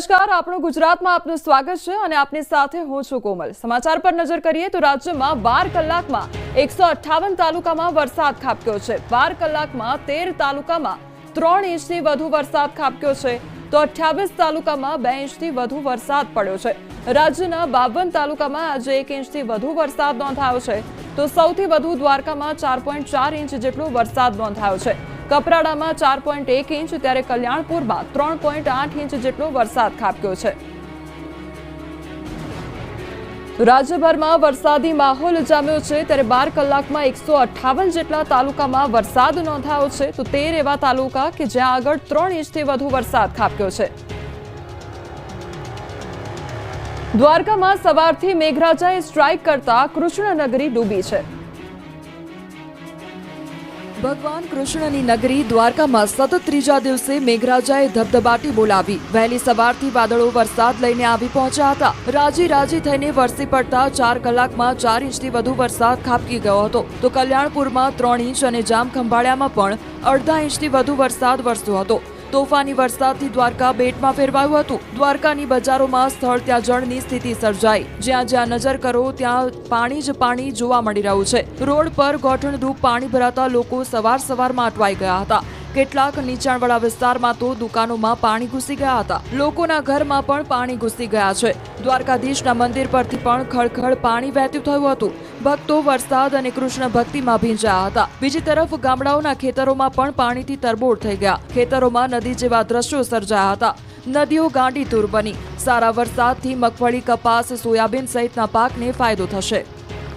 નમસ્કાર, આપણું ગુજરાતમાં આપનું સ્વાગત છે અને આપની સાથે હું છું કોમલ। સમાચાર પર નજર કરીએ તો રાજ્યમાં 12 કલાકમાં 158 તાલુકામાં વરસાદ ખાબક્યો છે। 12 કલાકમાં 13 તાલુકામાં 3 ઇંચથી વધુ વરસાદ ખાબક્યો છે તો 28 તાલુકામાં 2 ઇંચથી વધુ વરસાદ પડ્યો છે। રાજ્યના 52 તાલુકામાં આજે 1 ઇંચથી વધુ વરસાદ નોંધાયો છે તો સૌથી વધુ દ્વારકામાં 4.4 ઇંચ જેટલો વરસાદ નોંધાયો છે। કપરાડામાં 4.1 ઇંચ ત્યારે કલ્યાણપુરમાં 3.8 ઇંચ જેટલો વરસાદ ખાબક્યો છે। રાજ્યભરમાં વરસાદી માહોલ જામ્યો છે ત્યારે 12 કલાકમાં 158 જેટલા તાલુકામાં વરસાદ નોંધાયો છે તો 13 એવા તાલુકા કે જ્યાં આગળ 3 ઇંચથી વધુ વરસાદ ખાબક્યો છે। દ્વારકામાં સવારથી મેઘરાજાએ સ્ટ્રાઇક કરતા કૃષ્ણનગરી ડૂબી છે। ભગવાન કૃષ્ણની નગરી દ્વારકામાં સતત ત્રીજા દિવસે મેઘરાજાએ ધબધબાટી બોલાવી। વહેલી સવારથી વાદળો વરસાદ લઈને આવી પહોંચ્યા હતા। રાજી થઈને વરસી પડતા 4 કલાકમાં 4 ઇંચથી વધુ વરસાદ ખાબકી ગયો હતો તો કલ્યાણપુરમાં 3 ઇંચ અને જામખંભાળિયામાં પણ અડધા ઇંચથી વધુ વરસાદ વરસ્યો હતો। તોફાની વરસાદથી દ્વારકા બેટમાં ફેરવાયું હતું। દ્વારકાની બજારોમાં સ્થળ ત્યાં જળની સ્થિતિ સર્જાઈ। જ્યાં જ્યાં નજર કરો ત્યાં પાણી જ પાણી જોવા મળી રહ્યું છે। રોડ પર ગોઠણરૂપ પાણી ભરાતા લોકો સવારમાં અટવાઈ ગયા હતા। કેટલાક નીચાણવાળા વિસ્તારમાં તો દુકાનોમાં પાણી ઘૂસી ગયા હતા। લોકોના ઘરમાં પણ પાણી ઘૂસી ગયા છે। દ્વારકાધીશના મંદિર પરથી પણ ખળખળ પાણી વહેતું થયું હતું। ભક્તો વરસાદ અને કૃષ્ણ ભક્તિમાં ભીંજાયા હતા। બીજી તરફ ગામડાઓના ખેતરોમાં પણ પાણીથી તરબોળ થઈ ગયા। ખેતરોમાં નદી જેવા દ્રશ્યો સર્જાયા હતા। નદીઓ ગાંડીતુર બની। સારા વરસાદથી મગફળી, કપાસ, સોયાબીન સહિતના પાકને ફાયદો થશે।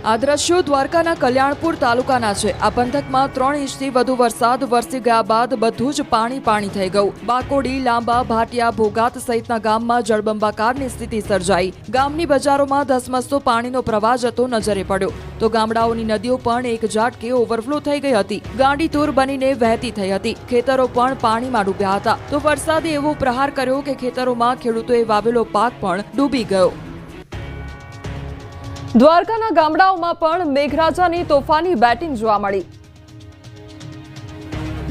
આ દ્રશ્યો દ્વારકાના કલ્યાણપુર તાલુકાના છે। આ પંથકમાં 3 ઇંચથી વધુ વરસાદ વરસી ગયા બાદ બધું જ પાણી થઈ ગયું। બાકોડી, લાંબા, ભાટિયા, ભોગાત સહિતના ગામમાં જળબંબાકારની સ્થિતિ સર્જાઈ। ગામની બજારોમાં ધસમસતો પાણીનો પ્રવાહ જતો નજરે પડ્યો તો ગામડાઓની નદીઓ પણ એક ઝાટકે ઓવરફ્લો થઈ ગઈ હતી। ગાંડીતુર બનીને વહેતી થઈ હતી। ખેતરો પણ પાણીમાં ડૂબ્યા હતા તો વરસાદે એવો પ્રહાર કર્યો કે ખેતરોમાં ખેડૂતોએ વાવેલો પાક પણ ડૂબી ગયો। દ્વારકાના ગામડાઓમાં પણ મેઘરાજાની તોફાની બેટિંગ જોવા મળી।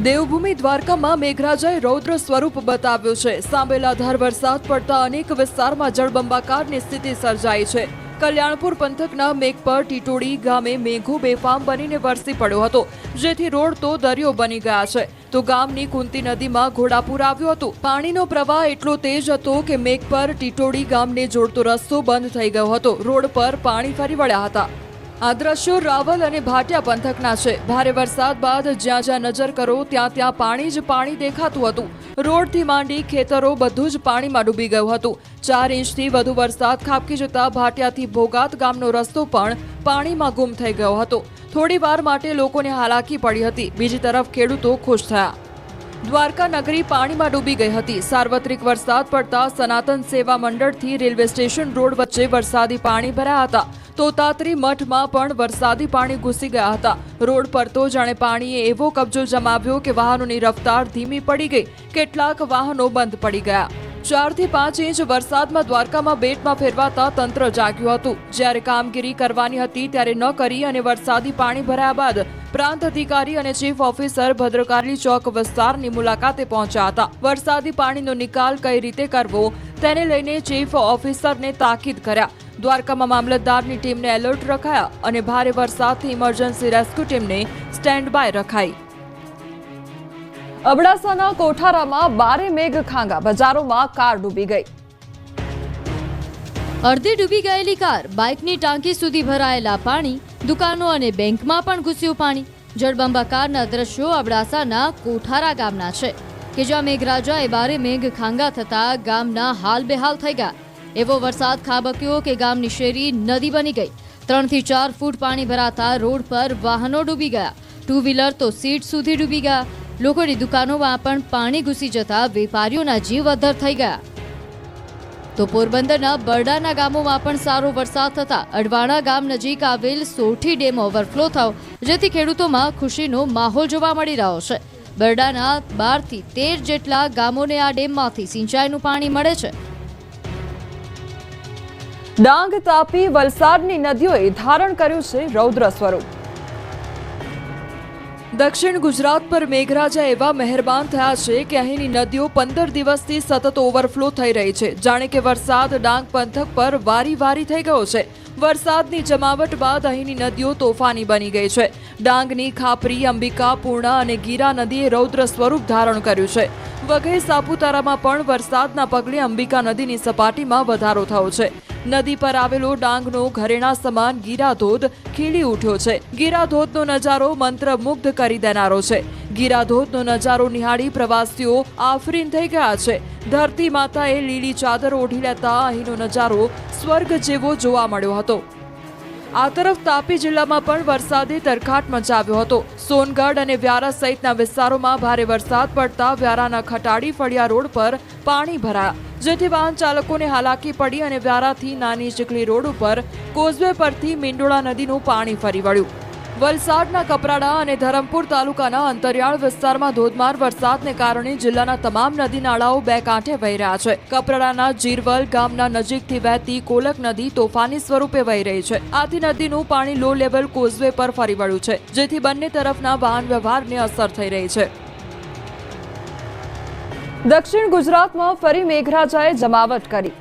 દેવભૂમિ દ્વારકામાં મેઘરાજાએ રૌદ્ર સ્વરૂપ બતાવ્યું છે। સાંબેલાધાર વરસાદ પડતા અનેક વિસ્તારમાં જળબંબાકારની સ્થિતિ સર્જાઈ છે। કલ્યાણપુર પંથકના મેઘપર ટીટોડી ગામે મેઘો બેફામ બનીને વરસી પડ્યો હતો જેથી રોડ તો દરિયો બની ગયા છે તો ગામની કુંતી નદીમાં ઘોડાપુર આવ્યું હતું। પાણીનો પ્રવાહ એટલો તેજ હતો કે મેઘપર ટીટોડી ગામને જોડતો રસ્તો બંધ થઈ ગયો હતો। રોડ પર પાણી ફરી વળ્યા હતા। આ દ્રશ્યો રાવલ અને ભાટિયા પંથકના છે। ભારે વરસાદ બાદ જ્યાં જ્યાં નજર કરો ત્યાં પાણી જ પાણી દેખાતું હતું। રોડથી માંડી ખેતરો બધું જ પાણીમાં ડૂબી ગયું હતું। 4 ઇંચથી વધુ વરસાદ ખાબકી જતા ભાટિયાથી ભોગાત ગામનો રસ્તો પણ પાણીમાં ગુમ થઈ ગયો હતો। થોડી વાર માટે લોકોને હાલાકી પડી હતી। બીજી તરફ ખેડૂતો ખુશ થયા। દ્વારકા નગરી પાણીમાં ડૂબી ગઈ હતી। સાર્વત્રિક વરસાદ પડતા સનાતન સેવા મંડળથી રેલવે સ્ટેશન રોડ વચ્ચે વરસાદી પાણી ભરાયા હતા તો તાતરી મઠમાં પણ વરસાદી પાણી ઘૂસી ગયા હતા। રોડ પર તો જાણે પાણીએ એવો કબજો જમાવ્યો કે વાહનોની રફતાર ધીમી પડી ગઈ। કેટલાક વાહનો બંધ પડી ગયા। 4 થી 5 ઇંચ વરસાદમાં દ્વારકામાં બેટમાં ફેરવાતા તંત્ર જાગ્યું હતું। જ્યારે કામગીરી કરવાની હતી ત્યારે ન કરી અને વરસાદી પાણી ભરાયા બાદ પ્રાંત અધિકારી અને ચીફ ઓફિસર ભદ્રકાલી ચોક વિસ્તારની મુલાકાતે પહોંચ્યા હતા। વરસાદી પાણીનો નિકાલ કઈ રીતે કરવો તેને લઈને ચીફ ઓફિસરને તાકીદ કર્યા। દ્વારકામાં મામલતદારની ટીમને એલર્ટ રખાયા અને ભારે વરસાદથી ઇમરજન્સી રેસ્ક્યુ ટીમને સ્ટેન્ડ બાય રખાઈ। અબડાસાના કોઠારામાં 12 મેઘ ખાંગા। બજારોમાં કાર ડૂબી ગઈ। અડધી ડૂબી ગયેલી કાર, બાઇકની ટાંકી સુધી ભરાયેલા પાણી, દુકાનો અને બેંકમાં પણ ઘૂસ્યું પાણી। જળબંબાકારના દ્રશ્યો અબડાસાના કોઠારા ગામના છે કે જ્યાં મેઘરાજાએ 12 મેઘ ખાંગા થતા ગામના હાલ બેહાલ થઈ ગયા। એવો વરસાદ ખાબક્યો કે ગામની શેરી નદી બની ગઈ। 3 થી 4 ફૂટ પાણી ભરાતા રોડ પર વાહનો ડૂબી ગયા। 2 વ્હીલર તો સીટ સુધી ડૂબી ગયા। લોકોની દુકાનોમાં પણ પાણી ઘૂસી જતા વેપારીઓના જીવ અદ્ધર થઈ ગયા। તો પોરબંદરના બરડાના ગામોમાં પણ સારો વરસાદ થતા અડવાણા ગામ નજીક આવેલ સોઠી ડેમ ઓવરફ્લો થયો જેથી ખેડૂતોમાં ખુશીનો માહોલ જોવા મળી રહ્યો છે। બરડાના 12 થી 13 જેટલા ગામોને આ ડેમમાંથી સિંચાઈનું પાણી મળે છે। ડાંગ, તાપી, વલસાડની નદીઓએ ધારણ કર્યું છે રૌદ્ર સ્વરૂપ। દક્ષિણ ગુજરાત પર મેઘરાજા એવા મહેરબાન થયા છે કે અહીંની નદીઓ 15 દિવસથી સતત ઓવરફ્લો થઈ રહી છે. જાણે કે વરસાદ ડાંગ પંથક પર વારી થઈ ગયો છે. વરસાદની જમાવટ બાદ અહીંની નદીઓ તોફાની બની ગઈ છે. ડાંગની ખાપરી, અંબિકા, પૂર્ણા અને ગીરા નદીએ રૌદ્ર સ્વરૂપ ધારણ કર્યું છે. વઘઈ સાપુતારામાં પણ વરસાદના પગલે અંબિકા નદીની સપાટીમાં વધારો થયો છે. નદી પર આવેલો ડાંગનો ઘરેણા સમાન ગીરાધોધ ખીલી ઉઠ્યો છે. ગીરાધોધનો નજારો મંત્રમુગ્ધ કરી દેનારો છે. ગીરાધોધનો નજારો નિહાળી પ્રવાસીઓ આફરીન થઈ ગયા છે. ધરતી માતાએ લીલી ચાદર ઓઢી લેતા અહીંનો નજારો સ્વર્ગ જેવો જોવા મળ્યો હતો. આ તરફ તાપી જિલ્લામાં પણ વરસાદે તરખાટ મચાવ્યો હતો. સોનગઢ અને વ્યારા સહિતના વિસ્તારોમાં ભારે વરસાદ પડતા વ્યારાના ખટાડી ફળિયા રોડ પર પાણી ભરાયા, જેથી વાહન ચાલકોને હાલાકી પડી અને વ્યારાથી નાની ચીખલી રોડ ઉપર કોઝવે પરથી મીંડોળા નદીનું પાણી ફરી વળ્યું. વલસાડના કપરાડા અને ધરમપુર તાલુકાના અંતરિયાળ વિસ્તારમાં ધોધમાર વરસાદને કારણે જિલ્લાના તમામ નદી નાળાઓ બે કાંઠે વહી રહ્યા છે. કપરાડાના જીરવલ ગામના નજીકથી વહેતી કોલક નદી તોફાની સ્વરૂપે વહી રહી છે. આથી નદીનું પાણી લો લેવલ કોઝવે પર ફરી વળ્યું છે, જેથી બંને તરફના વાહન વ્યવહારને અસર થઈ રહી છે. દક્ષિણ ગુજરાતમાં ફરી મેઘરાજાએ જમાવટ કરી.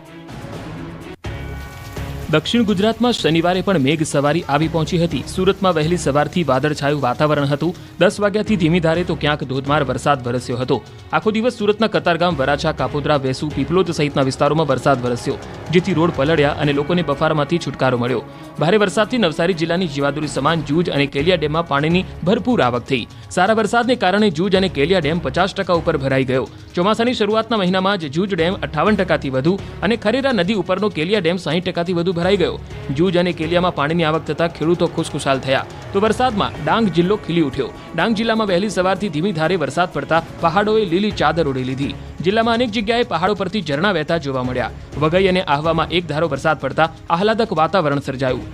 દક્ષિણ ગુજરાતમાં શનિવારે પણ મેઘ સવારી આવી પહોંચી હતી. સુરતમાં વહેલી સવારથી વાદળછાયું વાતાવરણ હતું. 10 વાગ્યાથી ધીમી ધારે તો ક્યાંક ધોધમાર વરસાદ વરસ્યો હતો. આખો દિવસ સુરતના કતારગામ, વરાછા, કાપોદ્રા, વેસુ, પીપલોદ સહિતના વિસ્તારોમાં વરસાદ વરસ્યો, જેથી રોડ પલળ્યા અને લોકોને બફારામાંથી છુટકારો મળ્યો. ભારે વરસાદથી નવસારી જિલ્લાની જીવાદોરી સમાન જૂજ અને કેલિયા ડેમમાં પાણીની ભરપૂર આવક થઈ. સારા વરસાદને કારણે જૂજ અને કેલિયા ડેમ 50% ઉપર ભરાઈ ગયો. ચોમાસાની શરૂઆતના મહિનામાં જ જૂજ ડેમ 58%થી વધુ અને ખરેરા નદી ઉપરનો કેલિયા ડેમ 60%થી વધુ ભરાઈ ગયો. જૂજ અને કેલિયામાં પાણીની આવક થતા ખેડૂતો ખુશખુશાલ થયા. તો વરસાદમાં ડાંગ જિલ્લો ખીલી ઉઠ્યો. ડાંગ જિલ્લામાં વહેલી સવારથી ધીમી ધારે વરસાદ પડતા પહાડોએ લીલી ચાદર ઓઢી લીધી. જિલ્લામાં અનેક જગ્યાએ પહાડો પરથી ઝરણા વહેતા જોવા મળ્યા. વઘઈ અને આહવામાં એક ધારો વરસાદ પડતા આહલાદક વાતાવરણ સર્જાયું.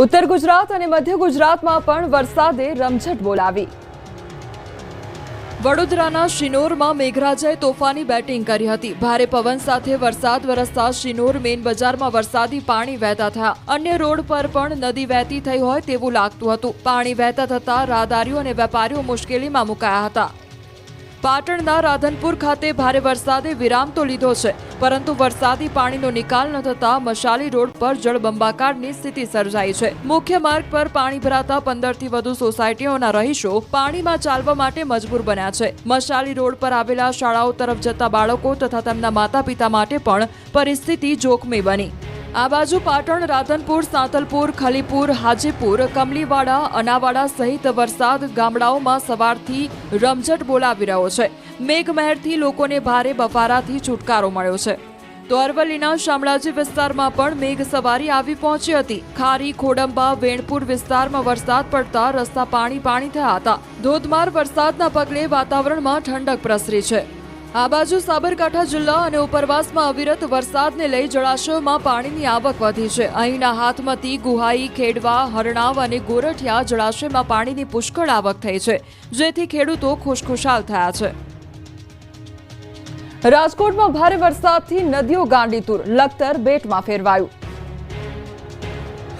ઉત્તર ગુજરાત અને મધ્ય ગુજરાતમાં પણ વરસાદે રમઝટ બોલાવી. વડોદરાના શિનોરમાં મેઘરાજાએ તોફાની બેટિંગ કરી હતી. ભારે પવન સાથે વરસાદ વરસતા શિનોર મેઇન બજારમાં વરસાદી પાણી વહેતા થયા. અન્ય રોડ પર પણ નદી વહેતી થઈ હોય તેવું લાગતું હતું. પાણી વહેતા થતા રાહદારીઓ અને વેપારીઓ મુશ્કેલીમાં મુકાયા હતા. પાટણના રાધનપુર ખાતે ભારે વરસાદે વિરામ તો લીધો છે, પરંતુ વરસાદી પાણીનો નિકાલ ન થતા મશાલી રોડ પર જળબંબાકારની સ્થિતિ સર્જાઈ છે. મુખ્ય માર્ગ પર પાણી ભરાતા 15 થી વધુ સોસાયટીઓના રહીશો પાણીમાં ચાલવા માટે મજબૂર બન્યા છે. મશાલી રોડ પર આવેલા શાળાઓ તરફ જતા બાળકો તથા તેમના માતા પિતા માટે પણ પરિસ્થિતિ જોખમી બની. આ બાજુ પાટણ, રાધનપુર, સાંતલપુર, ખલીપુર, હાજીપુર, કમલીવાડા, અનાવાડા સહિત વરસાદ ગામડાઓમાં સવારથી રમઝટ બોલાવી રહ્યો છે. મેઘમહેરથી લોકોને ભારે બફારાથી છુટકારો મળ્યો છે. તો અરવલ્લીના શામળાજી વિસ્તારમાં પણ મેઘ સવારી આવી પહોંચી હતી. ખારી, ખોડંબા, વેણપુર વિસ્તારમાં વરસાદ પડતા રસ્તા પાણી થયા હતા. ધોધમાર વરસાદના પગલે વાતાવરણમાં ઠંડક પ્રસરી છે. આ બાજુ સાબરકાંઠા જિલ્લા અને ઉપરવાસમાં અવિરત વરસાદને લઈ જળાશયોમાં પાણીની આવક વધી છે. અહીંના હાથમતી, ગુહાઈ, ખેડવા, હરણાવ અને ગોરઠિયા જળાશયમાં પાણીની પુષ્કળ આવક થઈ છે, જેથી ખેડૂતો ખુશખુશાલ થયા છે. રાજકોટમાં ભારે વરસાદથી નદીઓ ગાંડીતુર, લખતર બેટમાં ફેરવાયું.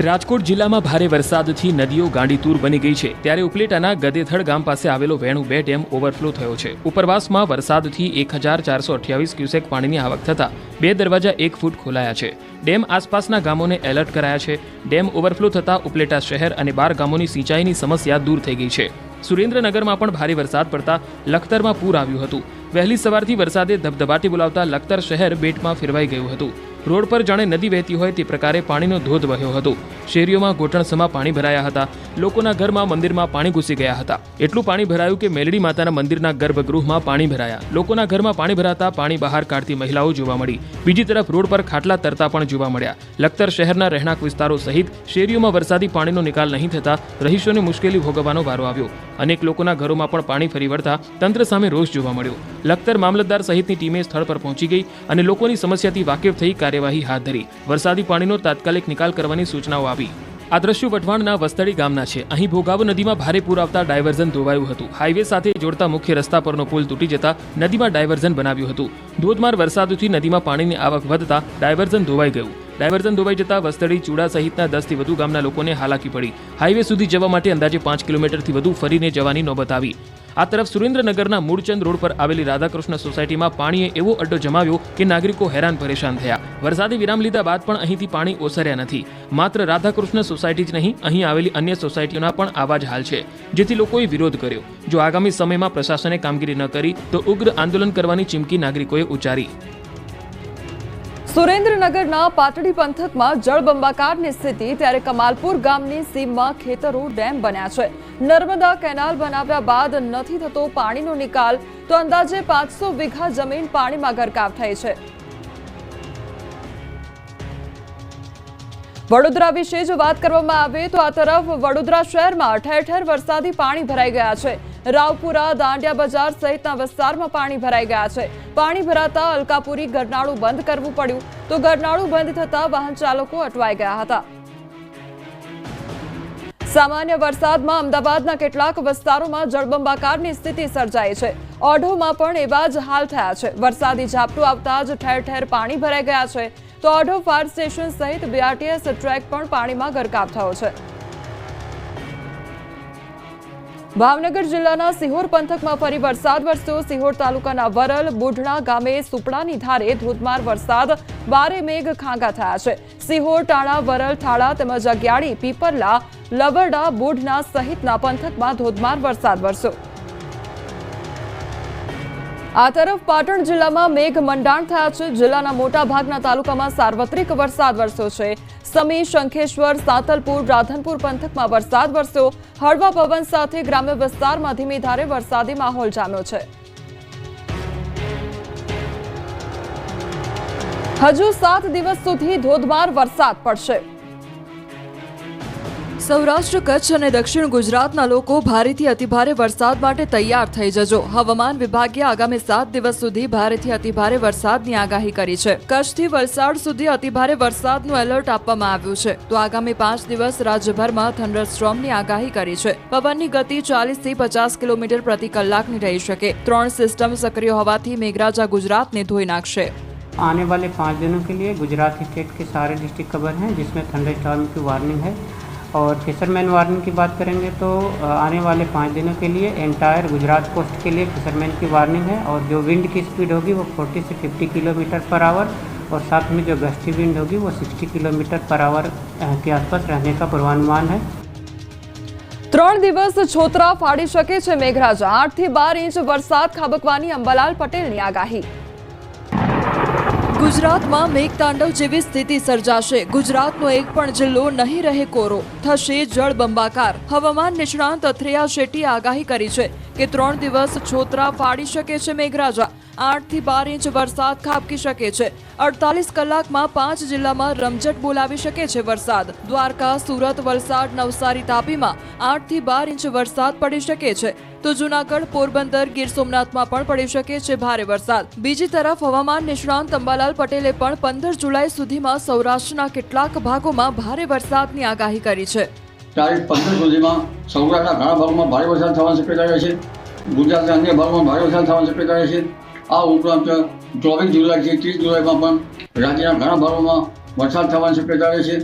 રાજકોટ જિલ્લામાં ભારે વરસાદથી નદીઓ ગાંડીતુર બની ગઈ છે. ત્યારે ઉપલેટાના ગદેથડ ગામ પાસે આવેલો વેણુ 2 ડેમ ઓવરફ્લો થયો છે. ઉપરવાસમાં વરસાદથી 1428 ક્યુસેક પાણીની આવક થતા 2 દરવાજા 1 ફૂટ ખોલાયા છે. ડેમ આસપાસના ગામોને એલર્ટ કરાયા છે. ડેમ ઓવરફ્લો થતા ઉપલેટા શહેર અને 12 ગામોની સિંચાઈની સમસ્યા દૂર થઈ ગઈ છે. સુરેન્દ્રનગરમાં પણ ભારે વરસાદ પડતા લખતરમાં પૂર આવ્યું હતું. વહેલી સવારથી વરસાદે ધબધબાટી બોલાવતા લખતર શહેર બેટમાં ફેરવાઈ ગયું હતું. રોડ પર જાણે નદી વહેતી હોય તે પ્રકારે પાણીનો ધોધ વહ્યો હતો. શેરીઓમાં ઘોટણસમાં પાણી ભરાયા હતા. લોકોના ઘરમાં, મંદિરમાં પાણી ઘૂસી ગયા હતા. એટલું પાણી ભરાયું કે મેલડી માતાના મંદિરના ગર્ભગૃહમાં પાણી ભરાયા. લોકોના ઘરમાં પાણી ભરાતા પાણી બહાર કાઢતી મહિલાઓ જોવા મળી. બીજી તરફ રોડ પર ખાટલા તરતા પણ જોવા મળ્યા. લખતર શહેરના રહેણાંક વિસ્તારો સહિત શેરીઓમાં વરસાદી પાણીનો નિકાલ નહીં થતા રહીશોને મુશ્કેલી ભોગવવાનો વારો આવ્યો. અનેક લોકોના ઘરોમાં પણ પાણી ફરી વળતા તંત્ર સામે રોષ જોવા મળ્યો. લખતર મામલતદાર સહિતની ટીમે સ્થળ પર પહોંચી ગઈ અને લોકોની સમસ્યાથી વાકેફ થઈ કાર્યવાહી હાથ ધરી. વરસાદી પાણીનો તાત્કાલિક નિકાલ કરવાની સૂચનાઓ આપી. આ દ્રશ્યો વઢવાણના વસ્તડી ગામના છે. અહીં ભોગાવ નદીમાં ભારે પૂર આવતા ડાયવર્ઝન ધોવાયું હતું. હાઈવે સાથે જોડતા મુખ્ય રસ્તા પરનો પુલ તૂટી જતા નદીમાં ડાયવર્ઝન બનાવ્યું હતું. ધોધમાર વરસાદથી નદીમાં પાણીની આવક વધતા ડાયવર્ઝન ધોવાઈ ગયું. ડાયવર્ઝન ધોવાઈ જતા વસ્તડી, ચૂડા સહિતના 10થી વધુ ગામના લોકોને હાલાકી પડી. હાઈવે સુધી જવા માટે અંદાજે 5 કિલોમીટરથી વધુ ફરીને જવાની નોબત આવી. આ તરફ સુરેન્દ્રનગરના મૂળચંદ રોડ પર આવેલી રાધાકૃષ્ણ સોસાયટીમાં પાણીએ એવો અડ્ડો જમાવ્યો કે નાગરિકો હેરાન પરેશાન થયા. વરસાદે વિરામ લીધા બાદ પણ અહીંથી પાણી ઓસર્યા નથી. માત્ર રાધાકૃષ્ણ સોસાયટી જ નહીં, અહીં આવેલી અન્ય સોસાયટીઓના પણ આવા જ હાલ છે, જેથી લોકોએ વિરોધ કર્યો. જો આગામી સમયમાં પ્રશાસને કામગીરી ન કરી તો ઉગ્ર આંદોલન કરવાની ચીમકી નાગરિકોએ ઉચ્ચારી. સુરેન્દ્રનગરના પાટડી પંથકમાં જળબંબાકારની સ્થિતિ. ત્યારે કમાલપુર ગામની સીમમાં ખેતરો ડેમ બન્યા છે. નર્મદા કેનાલ બનાવ્યા બાદ નથી થતો પાણીનો નિકાલ, તો અંદાજે 500 વીઘા જમીન પાણીમાં ગરકાવ થઈ છે. વડોદરા વિશે જો વાત કરવામાં આવે તો આ તરફ વડોદરા શહેરમાં ઠેર ઠેર વરસાદી પાણી ભરાઈ ગયા છે. રાવપુરા, દાંડિયા બજાર સહિતના વિસ્તારમાં પાણી ભરાઈ ગયા છે. પાણી ભરાતા અલકાપુરી ગરનાળું બંધ કરવું પડ્યું, તો ગરનાળું બંધ થતા વાહન ચાલકો અટવાઈ ગયા હતા. સામાન્ય વરસાદમાં અમદાવાદના કેટલાક વિસ્તારોમાં જળબંબાકારની સ્થિતિ સર્જાઈ છે. ઓઢવમાં પણ એવા જ હાલ થયા છે. વરસાદી ઝાપટું આવતા જ ઠેર ઠેર પાણી ભરાઈ ગયા છે, તો ઓઢવ ફાયર સ્ટેશન સહિત BRTS ટ્રેક પણ પાણીમાં ગરકાવ થયો છે. ભાવનગર જિલ્લાના સિહોર પંથકમાં ફરી વરસાદ વરસ્યો. સિહોર તાલુકાના વરલ, બુઢણા ગામે સુપડાની ધારે ધોધમાર વરસાદ, બારે મેઘ ખાંગા થયા છે. સિહોર, ટાણા, વરલ, થાળા તેમજ અગિયાળી, પીપરલા, લવરડા, બુઢના સહિતના પંથકમાં ધોધમાર વરસાદ વરસ્યો. આ તરફ પાટણ જિલ્લામાં મેઘ મંડાણ થયા છે. જિલ્લાના મોટા ભાગના તાલુકામાં સાર્વત્રિક વરસાદ વરસ્યો છે. સમી, શંખેશ્વર, સાંતલપુર, રાધનપુર પંથકમાં વરસાદ વરસ્યો. હળવા પવન સાથે ગ્રામ્ય વિસ્તારમાં ધીમી ધારે વરસાદી માહોલ જામ્યો છે. હજુ 7 દિવસ સુધી ધોધમાર વરસાદ પડશે. સૌરાષ્ટ્ર, કચ્છ અને દક્ષિણ ગુજરાતના લોકો ભારેથી અતિભારે વરસાદ માટે તૈયાર થઈ જજો. હવામાન વિભાગે આગામી 7 દિવસ સુધી ભારેથી અતિભારે વરસાદની આગાહી કરી છે. કચ્છથી વલસાડ સુધી અતિભારે વરસાદનું એલર્ટ આપવામાં આવ્યું છે, તો આગામી 5 દિવસ રાજ્યભરમાં થંડરસ્ટોર્મની આગાહી કરી છે. પવનની ગતિ 40 થી 50 કિલોમીટર પ્રતિ કલાકની રહી શકે. 3 સિસ્ટમ સક્રિય હોવાથી મેઘરાજા ગુજરાતને ધોઈ નાખશે. आने वाले 5 दिनों के लिए गुजरात स्टेट के सारे डिस्ट्रिक्ट कवर हैं, जिसमें थंडरस्टॉर्म की वार्निंग है. और फिशरमैन वार्निंग की बात करेंगे तो आने वाले 5 दिनों के लिए एंटायर गुजरात कोस्ट के लिए फिशरमैन की वार्निंग है. और जो विंड की स्पीड होगी वो 40 से 50 किलोमीटर पर आवर, और साथ में जो गस्टी विंड होगी वो 60 किलोमीटर पर आवर के आसपास रहने का पूर्वानुमान है. 3 દિવસ છોતરા ફાડી શકે છે મેઘરાજા. 8 થી 12 ઇંચ વરસાદ ખાબકવાની અંબાલાલ પટેલની આગાહી. ગુજરાતમાં મેઘતાંડવ જેવી સ્થિતિ સર્જાશે. ગુજરાતનો એક પણ જિલ્લો નહીં રહે કોરો, થશે જળબંબાકાર. હવામાન નિષ્ણાંત અથરેયા શેટ્ટીએ આગાહી કરી છે કે 3 દિવસ છોતરા ફાડી શકે છે મેઘરાજા. 8 થી 12 ઇંચ વરસાદ ખાબકી શકે છે. 48 કલાકમાં 5 જિલ્લામાં રમઝટ બોલાવી શકે છે વરસાદ. દ્વારકા, સુરત, વલસાડ, નવસારી, તાપીમાં 8 થી 12 ઇંચ વરસાદ પડી શકે છે, તો જૂનાગઢ, પોરબંદર, ગીર સોમનાથમાં પણ પડી શકે છે ભારે વરસાદ. બીજી તરફ હવામાન નિષ્ણાંત અંબાલાલ પટેલે પણ 15 જુલાઈ સુધીમાં સૌરાષ્ટ્રના કેટલાક ભાગોમાં ભારે વરસાદની આગાહી કરી છે. તારીખ 15 સુધીમાં સૌરાષ્ટ્રના ઘણા ભાગોમાં ભારે વરસાદ થવાની શક્યતા રહે છે. ગુજરાતના અન્ય ભાગોમાં ભારે વરસાદ થવાની શક્યતા રહે છે. આ ઉપરાંત 24 જુલાઈથી 30 જુલાઈમાં પણ રાજ્યના ઘણા ભાગોમાં વરસાદ થવાની શક્યતા રહે છે.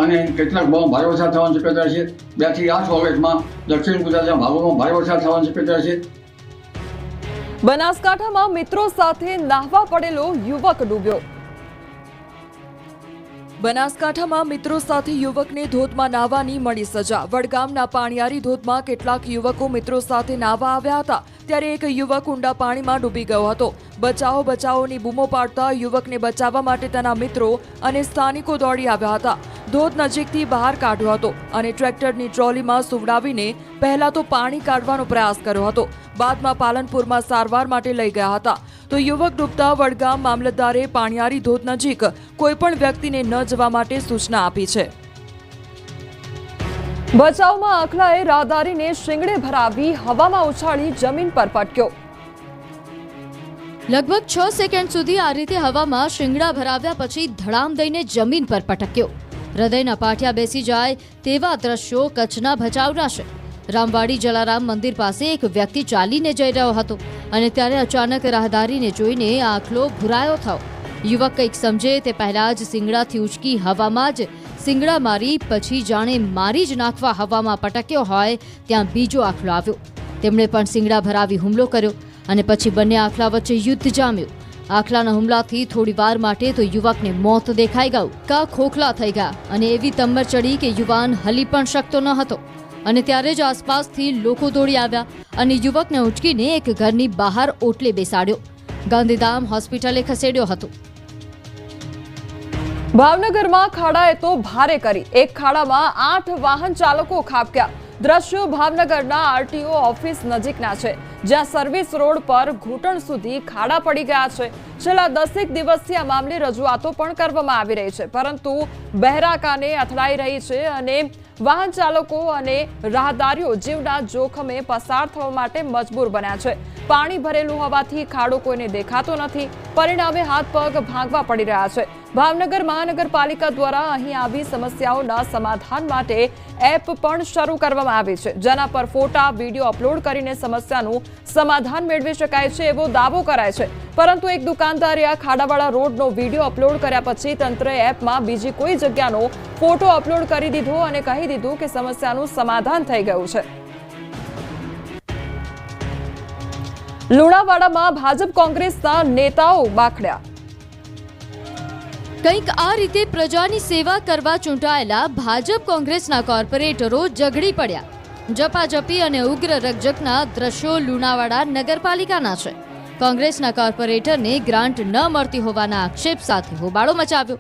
અને કેટલાક ભાગોમાં ભારે વરસાદ થવાની શક્યતા છે. 2 થી 8 ઓગસ્ટમાં દક્ષિણ ગુજરાતના ભાગોમાં ભારે વરસાદ થવાની શક્યતા છે. બનાસકાંઠામાં મિત્રો સાથે નાહવા પડેલો યુવક ડૂબ્યો. બનાસકાંઠામાં મિત્રો સાથે યુવકને ધોધમાં નાહવાની મળી સજા. વડગામના પાણિયારી ધોધમાં કેટલાક યુવકો મિત્રો સાથે નાહવા આવ્યા હતા, ત્યારે એક યુવક ઊંડા પાણીમાં ડૂબી ગયો હતો. બચાવો બચાવોની બૂમો પાડતા યુવકને બચાવવા માટે તેના મિત્રો અને સ્થાનિકો દોડી આવ્યા હતા. ધોધ નજીકથી બહાર કાઢ્યો હતો અને ટ્રેક્ટરની ટ્રોલીમાં સુવડાવીને પહેલા તો પાણી કાઢવાનો પ્રયાસ કર્યો હતો. બાદમાં પાલનપુરમાં સારવાર માટે લઈ ગયા હતા, તો યુવક ડૂબતા વડગામ મામલતદારે પાણિયારી ધોધ નજીક કોઈપણ વ્યક્તિને ન જવા માટે સૂચના આપી છે. બચાવમાં આખલાએ રાહદારીને શિંગડે ભરાવી હવામાં ઉછાળી જમીન પર પટક્યો. લગભગ 6 સેકન્ડ સુધી આ રીતે હવામાં શિંગડા ભરાવ્યા પછી ધડામ દઈને જમીન પર પટક્યો. હૃદયના પાટિયા બેસી જાય તેવા દ્રશ્યો કચ્છના ભચાઉના છે. રામવાડી જલારામ મંદિર પાસે એક વ્યક્તિ ચાલીને જઈ રહ્યો હતો અને ત્યારે અચાનક રાહદારીને જોઈને આખલો ભૂરાયો થયો. યુવક કંઈક સમજે તે પહેલા જ શિંગડાથી ઉચકી હવામાં જ શિંગડા મારી પછી જાણે મારી જ નાખવા હવામાં પટક્યો હોય ત્યાં બીજો આખલો આવ્યો. તેમણે પણ શિંગડા ભરાવી હુમલો કર્યો અને પછી બંને આખલા વચ્ચે યુદ્ધ જામ્યું. આખલાના હુમલાથી થોડી વાર માટે તો યુવકને મોત દેખાઈ ગયું. કા ખોખલા થઈ ગયા અને એવી તમ્બર ચડી કે યુવાન હલી પણ શકતો ન હતો. અને ત્યારે જ આસપાસથી લોકો દોડી આવ્યા અને યુવકને ઉંચકીને એક ઘરની બહાર ઓટલે બેસાડ્યો. ગાંધીધામ હોસ્પિટલે ખસેડ્યો હતો. ભાવનગરમાં ખાડાએ તો ભારે કરી. એક ખાડામાં 8 વાહન ચાલકો ખાબક્યા. દ્રશ્યો ભાવનગરના આરટીઓ ઓફિસ નજીકના છે, જ્યાં સર્વિસ રોડ પર ઘૂંટણ સુધી ખાડા પડી ગયા છે. છેલ્લા 10 દિવસથી આ મામલે રજૂઆતો પણ કરવામાં આવી રહી છે, પરંતુ બહેરાકાને અથડાઈ રહી છે અને વાહન ચાલકો અને રાહદારીઓ જીવના જોખમે પસાર થવા માટે મજબૂર બન્યા છે. પાણી ભરેલું હોવાથી ખાડો કોઈને દેખાતો નથી. પરિણામે હાથ પગ ભાંગવા પડી રહ્યા છે. ભાવનગર મહાનગરપાલિકા દ્વારા અહીં આવી સમસ્યાઓના સમાધાન માટે એપ પણ શરૂ કરવામાં આવી છે, જેના પર ફોટા વિડીયો અપલોડ કરીને સમસ્યાનું સમાધાન મેળવી શકાય છે એવો દાવો કરાય છે. પરંતુ એક દુકાનદારે આ ખાડાવાળા રોડનો વિડીયો અપલોડ કર્યા પછી તંત્રએ એપમાં બીજી કોઈ જગ્યાનો ફોટો અપલોડ કરી દીધો અને કહી દીધું કે સમસ્યાનું સમાધાન થઈ ગયું છે. લુણાવાડામાં ભાજપ કોંગ્રેસના નેતાઓ બાખડ્યા. કંઈક આ રીતે પ્રજાની સેવા કરવા ચૂંટાયેલા ભાજપ કોંગ્રેસના કોર્પોરેટરો ઝઘડી પડ્યા. ઝપાઝપી અને ઉગ્ર રકઝકના દ્રશ્યો લુણાવાડા નગરપાલિકાના છે. કોંગ્રેસના કોર્પોરેટરને ગ્રાન્ટ ન મળતી હોવાના આક્ષેપ સાથે હોબાળો મચાવ્યો.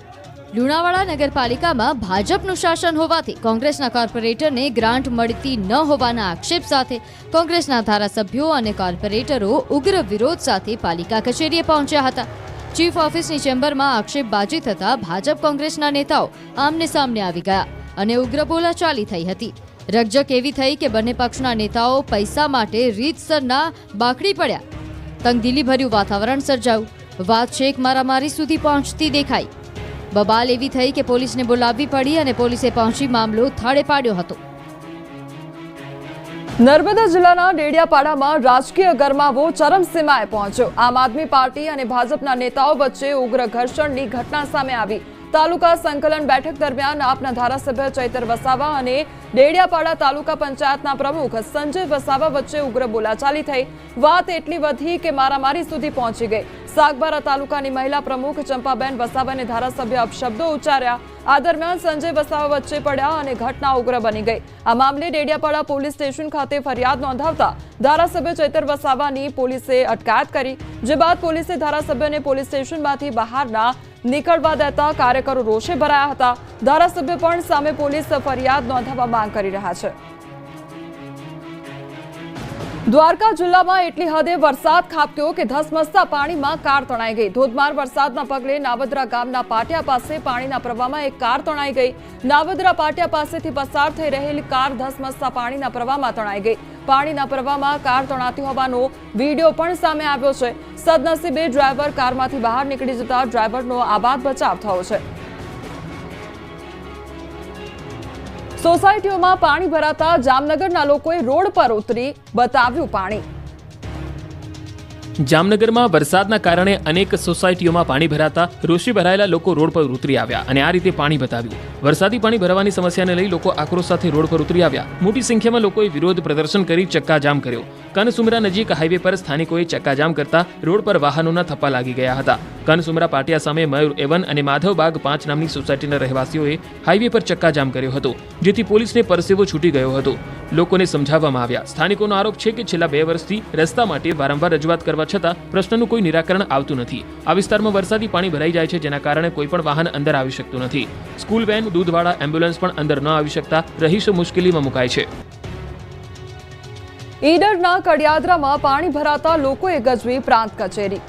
લુણાવાડા નગરપાલિકામાં ભાજપનું શાસન હોવાથી કોંગ્રેસના કોર્પોરેટરને ગ્રાન્ટ મળતી ન હોવાના આક્ષેપ સાથે કોંગ્રેસના ધારાસભ્યો અને કોર્પોરેટરો ઉગ્ર વિરોધ સાથે પાલિકા કચેરીએ પહોંચ્યા હતા. ચીફ ઓફિસની ચેમ્બરમાં આક્ષેપબાજી થતા ભાજપ કોંગ્રેસના નેતાઓ આમને સામને આવી ગયા અને ઉગ્ર બોલાચાલી થઈ હતી. રકઝક એવી થઈ કે બંને પક્ષના નેતાઓ પૈસા માટે રીતસરના બાખડી પડ્યા. તંગદિલીભર્યું વાતાવરણ સર્જાયું. વાત છેક મારામારી સુધી પહોંચતી દેખાઈ. બબાલ એવી થઈ કે પોલીસને બોલાવવી પડી અને પોલીસે પહોંચી મામલો થાળે પાડ્યો હતો. નર્મદા જિલ્લાના ડેડિયાપાડામાં રાજકીય ગરમાવો ચરમસીમાએ પહોંચ્યો. આમ આદમી પાર્ટી અને ભાજપના નેતાઓ વચ્ચે ઉગ્ર ઘર્ષણની ઘટના સામે આવી. તાલુકા સંકલન બેઠક દરમિયાન આપના ધારાસભ્ય ચૈતર વસાવા અને ડેડિયાપાડા તાલુકા પંચાયતના પ્રમુખ સંજય વસાવા વચ્ચે ઉગ્ર બોલાચાલી થઈ. વાત એટલી વધી કે મારામારી સુધી પહોંચી ગઈ. સાગબારા તાલુકાની મહિલા પ્રમુખ ચંપાબેન વસાવાને ધારાસભ્ય અપશબ્દો ઉચ્ચાર્યા. આ દરમિયાન સંજય વસાવા વચ્ચે પડ્યા અને ઘટના ઉગ્ર બની ગઈ. આ મામલે ડેડિયાપાડા પોલીસ સ્ટેશન ખાતે ફરિયાદ નોંધાવતા ધારાસભ્ય ચૈતર વસાવાની પોલીસે અટકાયત કરી. જે બાદ પોલીસે ધારાસભ્યને પોલીસ સ્ટેશનમાંથી બહારના નીકળવા દેતા કાર્યકરો રોષે ભરાયા હતા. ધારાસભ્ય પણ સામે પોલીસ ફરિયાદ નોંધાવવા માંગ કરી રહ્યા છે. દ્વારકા જિલ્લામાં એટલી હદે વરસાદ ખાબક્યો કે ધસમસતા પાણીમાં કાર તણાઈ ગઈ. ધોધમાર વરસાદના પગલે નાવદરા ગામના પાટિયા પાસે પાણીના પ્રવાહમાં એક કાર તણાઈ ગઈ. નાવદરા પાટિયા પાસેથી પસાર થઈ રહેલી કાર ધસમસતા પાણીના પ્રવાહમાં તણાઈ ગઈ. પાણીના પ્રવાહમાં કાર તણાતી હોવાનો વિડીયો પણ સામે આવ્યો છે. સદનસીબે ડ્રાઈવર કારમાંથી બહાર નીકળી જતા ડ્રાઈવરનો આબાદ બચાવ થયો છે. સોસાયટીઓમાં પાણી ભરાતા જામનગરના લોકોએ રોડ પર ઉતરી બતાવ્યું પાણી. જામનગરમાં વરસાદના કારણે અનેક સોસાયટીઓમાં પાણી ભરાતા રોષે ભરાયેલા લોકો રોડ પર ઉતરી આવ્યા અને આ રીતે પાણી બતાવ્યું. વરસાદી પાણી ભરાવાની સમસ્યાને લઈ લોકો આક્રોશ સાથે રોડ પર ઉતરી આવ્યા. મોટી સંખ્યામાં લોકોએ વિરોધ પ્રદર્શન કરી ચક્કાજામ કર્યો. કનસુમરા નજીક હાઈવે પર સ્થાનિકોએ ચક્કાજામ કરતા રોડ પર વાહનોના થપ્પા લાગી ગયા હતા. કનસુમરા પાટિયા સામે મયુર એવન અને માધવબાગ 5 નામની સોસાયટીના રહેવાસીઓએ હાઈવે પર ચક્કાજામ કર્યો હતો, જેથી પોલીસને પરસેવો છૂટી ગયો હતો. લોકોને સમજાવવામાં આવ્યા. સ્થાનિકોનો આરોપ છે કે છેલ્લા 2 વર્ષથી રસ્તા માટે વારંવાર રજૂઆત કરવા છતાં પ્રશ્નનું કોઈ નિરાકરણ આવતું નથી. આ વિસ્તારમાં વરસાદી પાણી ભરાઈ જાય છે, જેના કારણે કોઈ પણ વાહન અંદર આવી શકતું નથી. સ્કૂલ વેન, દૂધવાળા, એમ્બ્યુલન્સ પણ અંદર ન આવી શકતા રહીશો મુશ્કેલીમાં મુકાય છે. ઈડરના કડિયાદરામાં પાણી ભરાતા લોકોએ ગજવી પ્રાંત કચેરી.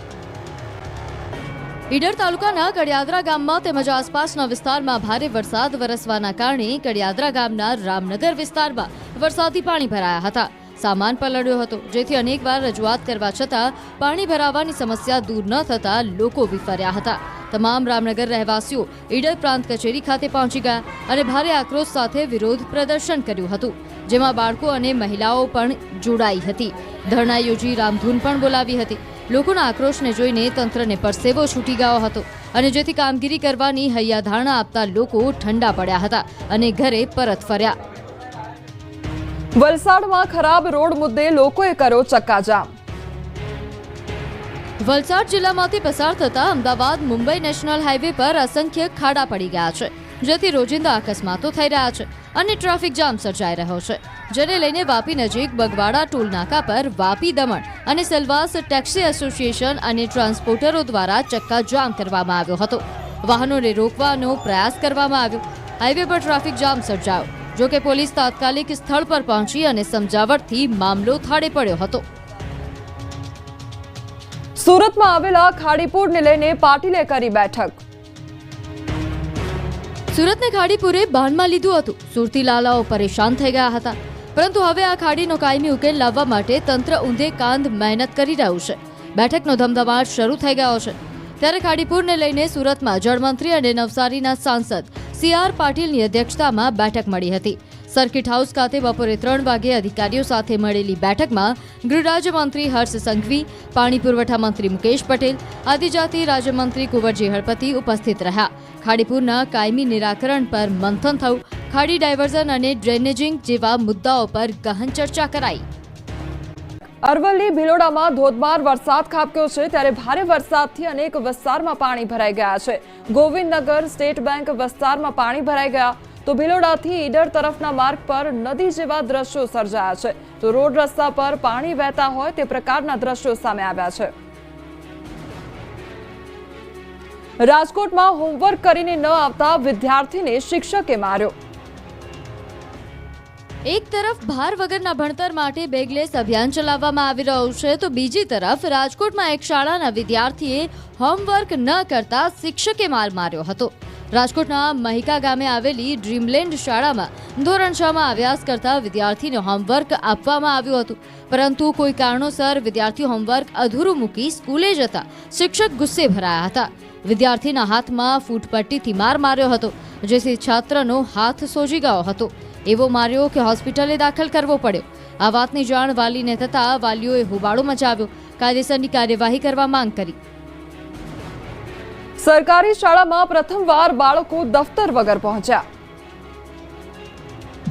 ઈડર તાલુકાના કડિયાદરા ગામમાં તેમજ આસપાસના વિસ્તારમાં ભારે વરસાદ વરસવાના કારણે કડિયાદરા ગામના રામનગર વિસ્તારમાં વરસાદી પાણી ભરાયા હતા. સામાન પલળ્યો હતો, જેથી અનેકવાર રજૂઆત કરવા છતાં પાણી ભરાવાની સમસ્યા દૂર ન થતા લોકો વિફર્યા હતા. તમામ રામનગર રહેવાસીઓ ઈડર પ્રાંત કચેરી ખાતે પહોંચી ગયા અને ભારે આક્રોશ સાથે વિરોધ પ્રદર્શન કર્યું હતું, જેમાં બાળકો અને મહિલાઓ પણ જોડાઈ હતી. ધરણા યોજી રામધૂન પણ બોલાવી હતી. લોકોના આક્રોશને જોઈને તંત્રને પરસેવો છૂટી ગયો હતો અને જેથી કામગીરી કરવાની હૈયાધારણા આપતા લોકો ઠંડા પડ્યા હતા અને ઘરે પરત ફર્યા. વલસાડમાં ખરાબ રોડ મુદ્દે લોકોએ કર્યો ચક્કાજામ. વલસાડ જિલ્લામાંથી પસાર થતા અમદાવાદ મુંબઈ નેશનલ હાઈવે પર અસંખ્ય ખાડા પડી ગયા છે, જેથી રોજિંદા અકસ્માતો થઈ રહ્યા છે અને ટ્રાફિક જામ સર્જાઈ રહ્યો છે, જેને લઈને વાપી નજીક બગવાડા ટોલ નાકા પર વાપી દમણ અને સેલવાસ ટેક્સી એસોસિએશન અને ટ્રાન્સપોર્ટરો દ્વારા ચક્કાજામ કરવામાં આવ્યો હતો. વાહનોને રોકવાનો પ્રયાસ કરવામાં આવ્યો. હાઈવે પર ટ્રાફિક જામ સર્જાયો. જોકે પોલીસ તાત્કાલિક સ્થળ પર પહોંચી અને સમજાવટથી મામલો થાળે પડ્યો હતો. સુરતમાં આવેલા ખાડીપુરને લઈને પાટીલે કરી બેઠક. સુરતને ખાડીપુરે બાનમાં લીધું હતું. સુરતી લાલાઓ પરેશાન થઈ ગયા હતા, પરંતુ હવે આ ખાડીનો કાયમી ઉકેલ લાવવા માટે તંત્ર ઊંધે કાંધ મહેનત કરી રહ્યું છે. બેઠકનો ધમધમાટ શરૂ થઈ ગયો છે. ત્યારે ખાડીપુરને લઈને સુરતમાં જળમંત્રી અને નવસારીના સાંસદ CR પાટીલની અધ્યક્ષતામાં બેઠક મળી હતી. સર્કિટ હાઉસ ખાતે બપોરે 3 વાગે અધિકારીઓ સાથે મળેલી બેઠકમાં ગૃહ રાજ્યમંત્રી હર્ષ સંઘવી, પાણી પુરવઠા મંત્રી મુકેશ પટેલ, આદિજાતિ રાજ્યમંત્રી કુંવરજી હળપતિ ઉપસ્થિત રહ્યા. ખાડીપુરના કાયમી નિરાકરણ પર મંથન થયું. ખાડી ડાયવર્ઝન અને ડ્રેનેજિંગ જેવા મુદ્દાઓ પર ગહન ચર્ચા કરાઈ. અરવલ્લી ભિલોડામાં ધોધમાર વરસાદ ખાબક્યો છે, ત્યારે ભારે વરસાદથી અનેક વિસ્તારમાં પાણી ભરાઈ ગયા છે. ગોવિંદનગર સ્ટેટ બેંક વિસ્તારમાં પાણી ભરાઈ ગયા તો ભિલોડાથી ઈડર તરફના માર્ગ પર નદી જેવા દ્રશ્યો સર્જાયા છે. તો રોડ રસ્તા પર પાણી વહેતા હોય તે પ્રકારના દ્રશ્યો સામે આવ્યા છે. રાજકોટમાં હોમવર્ક કરીને ન આવતા વિદ્યાર્થીને શિક્ષકે માર્યો. એક તરફ ભાર વગરના ભણતર માટે બેગલેસ અભિયાન ચલાવવામાં આવી રહ્યું છે, તો બીજી તરફ રાજકોટમાં એક શાળાના વિદ્યાર્થીએ હોમવર્ક ન કરતા શિક્ષકે માર માર્યો હતો. રાજકોટના મહિકા ગામે આવેલી ડ્રીમલેન્ડ શાળામાં ધોરણ 6માં અભ્યાસ કરતા વિદ્યાર્થીને હોમવર્ક આપવામાં આવ્યું હતું, પરંતુ કોઈ કારણોસર વિદ્યાર્થી હોમવર્ક અધૂરું મૂકી સ્કૂલે જતા શિક્ષક ગુસ્સે ભરાયા હતા. વિદ્યાર્થીના હાથમાં ફૂટપટ્ટીથી માર માર્યો હતો, જેથી છાત્રનો હાથ સોજી ગયો હતો. એવો માર્યો કે હોસ્પિટલે દાખલ કરવો પડ્યો. આ વાતની જાણ વાલીને થતા વાલીઓએ હોબાળો મચાવ્યો. કાયદેસરની કાર્યવાહી કરવા માંગ કરી. સરકારી શાળામાં પ્રથમવાર બાળકો દફતર વગર પહોંચ્યા.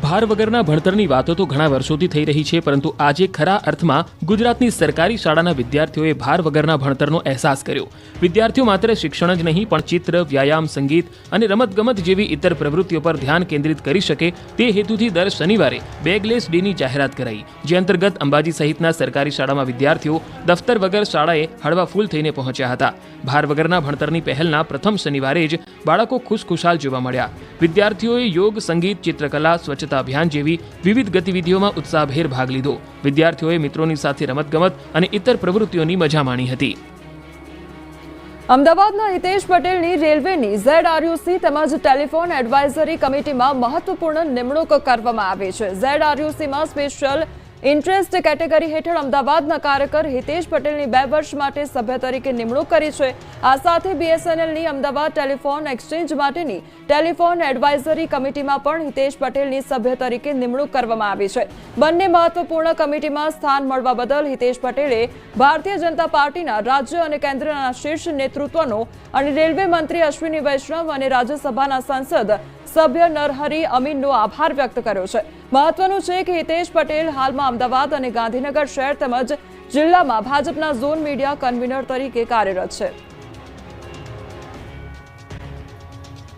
ભાર વગરના ભણતરની વાતો તો ઘણા વર્ષોથી થઈ રહી છે, પરંતુ આજે ખરા અર્થમાં ગુજરાતની સરકારી શાળાના વિદ્યાર્થીઓએ ભાર વગરના ભણતરનો અહેસાસ કર્યો. વિદ્યાર્થીઓ માત્ર શિક્ષણ જ નહીં પણ ચિત્ર, વ્યાયામ, સંગીત અને રમતગમત જેવી ઇતર પ્રવૃત્તિઓ પર ધ્યાન કેન્દ્રિત કરી શકે તે હેતુથી દર શનિવારે બેગલેસ ડેની જાહેરાત કરાઈ, જે અંતર્ગત અંબાજી સહિતના સરકારી શાળામાં વિદ્યાર્થીઓ દફતર વગર શાળાએ હળવા ફૂલ થઈને પહોંચ્યા હતા. ભાર વગરના ભણતરની પહેલના પ્રથમ શનિવારે જ બાળકો ખુશખુશાલ જોવા મળ્યા. વિદ્યાર્થીઓએ યોગ, સંગીત, ચિત્રકલા, સ્વચ્છતા અભિયાન જેવી વિવિધ ગતિવિધિઓમાં ઉત્સાહભેર ભાગ લીધો. વિદ્યાર્થીઓએ મિત્રોની સાથે રમતગમત અને ઇતર પ્રવૃત્તિઓની મજા માણી હતી. અમદાવાદના હિતેશ પટેલની રેલવેની ZRUC તેમજ ટેલિફોન એડવાઇઝરી કમિટીમાં મહત્વપૂર્ણ નિમણૂક કરવામાં આવી છે. ZRUCમાં સ્પેશિયલ ઇન્ટરેસ્ટ કેટેગરી હેઠળ અમદાવાદના કાર્યકર હિતેશ પટેલની 2 વર્ષ માટે સભ્ય તરીકે નિમણૂક કરી છે. આ સાથે BSNLની અમદાવાદ ટેલિફોન એક્સચેન્જ માટેની ટેલિફોન એડવાઇઝરી કમિટીમાં પણ હિતેશ પટેલની સભ્ય તરીકે નિમણૂક કરવામાં આવી છે. બંને મહત્વપૂર્ણ કમિટીમાં સ્થાન મળવા બદલ હિતેશ પટેલે ભારતીય જનતા પાર્ટીના રાજ્ય અને કેન્દ્રના શીર્ષ નેતૃત્વનો અને રેલવે મંત્રી અશ્વિની વૈષ્ણવ અને રાજ્યસભાના સાંસદ સભ્ય નરહરી અમીનનો આભાર વ્યક્ત કર્યો છે. મહત્વનું છે કે હિતેશ પટેલ હાલમાં અમદાવાદ અને ગાંધીનગર શહેર તેમજ જિલ્લામાં ભાજપના ઝોન મીડિયા કન્વીનર તરીકે કાર્યરત છે.